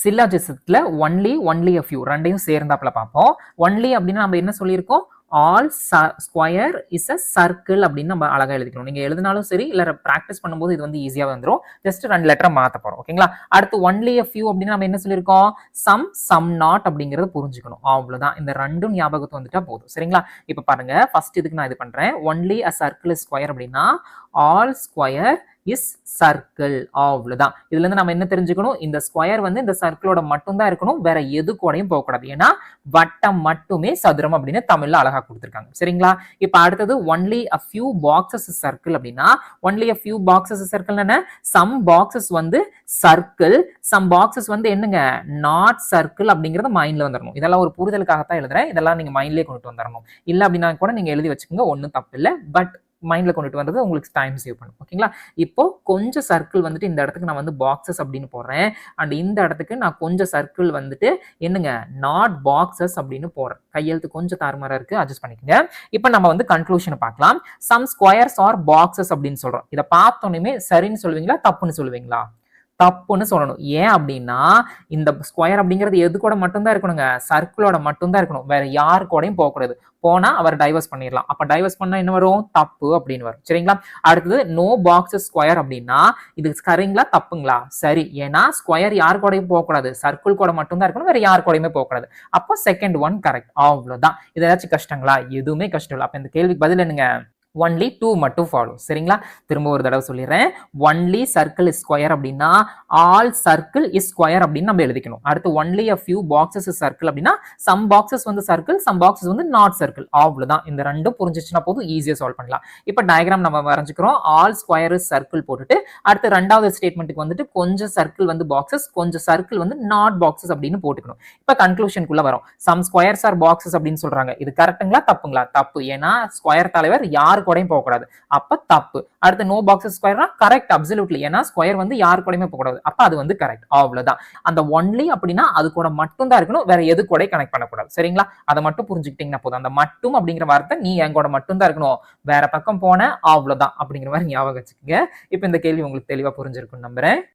சில்லாஜிசத்துல only a few ரெண்டையும் சேர்ந்தாப்புல பார்ப்போம். Only அப்படின்னா நம்ம என்ன சொல்லியிருக்கோம்? All square is a circle அப்படின்னு நம்ம அழகா எழுதிக்கணும். நீங்க எழுதினாலும் சரி இல்ல பிராக்டிஸ் பண்ணும்போது இது வந்து ஈஸியா வந்துடும். ஜஸ்ட் 2 லெட்டரை மாத்த போறோம். ஓகேங்களா? அடுத்து ஒன்லி a few அப்படின்னு நம்ம என்ன சொல்லியிருக்கோம்? சம் நாட் அப்படிங்கறத புரிஞ்சுக்கணும். அவ்வளவுதான். இந்த ரெண்டும் ஞாபகத்து வந்துட்டா போதும். சரிங்களா? இப்ப பாருங்க, ஃபர்ஸ்ட் இதுக்கு நான் இது பண்றேன். Only a circle is square அப்படின்னா ஆல் ஸ்கொயர் இஸ் சர்க்கிள். அவ்வளவுதான். இதுல இருந்து நம்ம என்ன தெரிஞ்சுக்கணும்? இந்த ஸ்கொயர் வந்து இந்த சர்க்கிளோட மட்டும் தான் இருக்கணும், வேற எது கூடயும் போக கூடாது. ஏன்னா வட்டம் மட்டுமே சதுரம் அப்படின்னு தமிழ்ல அழகா கொடுத்திருக்காங்க. சரிங்களா? இப்ப அடுத்தது only a few boxes is circle அப்படின்னா only a few boxes is circle என்ன? some boxes வந்து சர்க்கிள், some boxes வந்து என்னங்க? நாட் சர்க்கிள் அப்படிங்கறது மைண்ட்ல வந்துடணும். இதெல்லாம் ஒரு புரிதலுக்காகத்தான் எழுதுறேன். இதெல்லாம் நீங்க மைண்ட்லயே கொண்டு வந்துடணும். இல்ல அப்படின்னா கூட நீங்க எழுதி வச்சுக்கோங்க, ஒன்னும் தப்பு இல்லை. பட் மைண்ட்ல கொண்டுட்டு வந்தது உங்களுக்கு டைம் சேவ் பண்ணும். ஓகேங்களா? இப்போ கொஞ்சம் சர்க்கிள் வந்துட்டு இந்த இடத்துக்கு நான் வந்து பாக்ஸஸ் அப்படின்னு போடுறேன். அண்ட் இந்த இடத்துக்கு நான் கொஞ்சம் சர்க்கிள் வந்துட்டு என்னங்க? நாட் பாக்ஸஸ் அப்படின்னு போடுறேன். கையெழுத்து கொஞ்சம் தாறுமாறா இருக்கு, அட்ஜஸ்ட் பண்ணிக்கங்க. இப்போ நம்ம வந்து கன்க்ளூஷன் பார்க்கலாம். சம் ஸ்கொயர்ஸ் ஆர் பாக்ஸஸ் அப்படின்னு சொல்றோம். இதை பார்த்தோன்னே சரின்னு சொல்லுவீங்களா தப்புன்னு சொல்லுவீங்களா? தப்புன்னு சொல்லணும். ஏன் அப்படின்னா இந்த ஸ்கொயர் அப்படிங்கிறது எது கூட மட்டும்தான் இருக்கணுங்க? சர்க்கிளோட மட்டும்தான் இருக்கணும். வேற யாரு கூடயும் போகக்கூடாது. போனா அவர் டைவர்ஸ் பண்ணிடலாம். அப்ப டைவர்ஸ் பண்ணா என்ன வரும்? தப்பு அப்படின்னு வரும். சரிங்களா? அடுத்தது நோ பாக்ஸ் ஸ்கொயர் அப்படின்னா இது சரிங்களா தப்புங்களா? சரி. ஏன்னா ஸ்கொயர் யார் கூடயும் போகக்கூடாது, சர்க்கிள் கூட மட்டும்தான் இருக்கணும், வேற யார் கூடயுமே போகக்கூடாது. அப்போ செகண்ட் ஒன் கரெக்ட். அவ்வளவுதான். இது ஏதாச்சும் கஷ்டங்களா? எதுவுமே கஷ்டம் இல்லை. அப்ப இந்த கேள்விக்கு பதில் என்னங்க? ஒன்லி 2 மட்டும் ஃபாலோ. சரிங்களா? திரும்ப ஒரு தடவை சொல்லிடுறேன். ஒன்லி சர்க்கிள் இஸ் ஸ்கொயர் அப்படின்னா ஆல் சர்க்கிள் இஸ் ஸ்கொயர் அப்படின்னு நம்ம எழுதிக்கணும். அடுத்து only a few boxes is circle அப்படின்னா சம் பாக்ஸஸ் வந்து சர்க்கிள், சம் பாக்ஸஸ் வந்து நாட் சர்க்கிள். அவ்வளவுதான். இந்த ரெண்டும் புரிஞ்சிச்சுன்னா போதும், ஈஸியா சால்வ் பண்ணலாம். இப்போ டயக்ராம் நம்ம வரைஞ்சுக்கிறோம். ஆல் ஸ்கொயர் இஸ் சர்க்கிள் போட்டுட்டு அடுத்து ரெண்டாவது ஸ்டேட்மெண்ட்டுக்கு வந்துட்டு கொஞ்சம் சர்க்கிள் வந்து பாக்ஸஸ், கொஞ்சம் சர்க்கிள் வந்து நாட் பாக்ஸஸ் அப்படின்னு போட்டுக்கணும். இப்போ கன்க்ளூஷனுக்குள்ள வரும். சம் ஸ்கொயர்ஸ் ஆர் பாக்ஸஸ் அப்படின்னு சொல்றாங்க. இது கரெக்ட்டுங்களா தப்புங்களா? தப்பு. ஏன்னா ஸ்கொயர் தலைவர் யார் கூடயும் போக கூடாது. அப்ப தப்பு. அடுத்து நோ பாக்ஸஸ் ஸ்கொயர்னா கரெக்ட், அப்சல்யூட்லி. ஏன்னா ஸ்கொயர் வந்து யார் கூடயுமே போக கூடாது. அப்ப அது வந்து கரெக்ட். அவ்வளவுதான். அந்த ஒன்லி அப்படின்னா அது கூட மட்டும் தான் இருக்கணும், வேற எது கூட கனெக்ட் பண்ணக்கூடாது. சரிங்களா? அதை மட்டும் புரிஞ்சுக்கிட்டீங்கன்னா போதும். அந்த மட்டும் அப்படிங்கிற வார்த்தை நீ என் கூட மட்டும் தான் இருக்கணும், வேற பக்கம் போன அவ்வளவுதான் அப்படிங்கிற மாதிரி ஞாபகம் வச்சுக்கோங்க. இப்ப இந்த கேள்வி உங்களுக்கு தெளிவா புரிஞ்சிருக்கும்னு நம்புறேன்.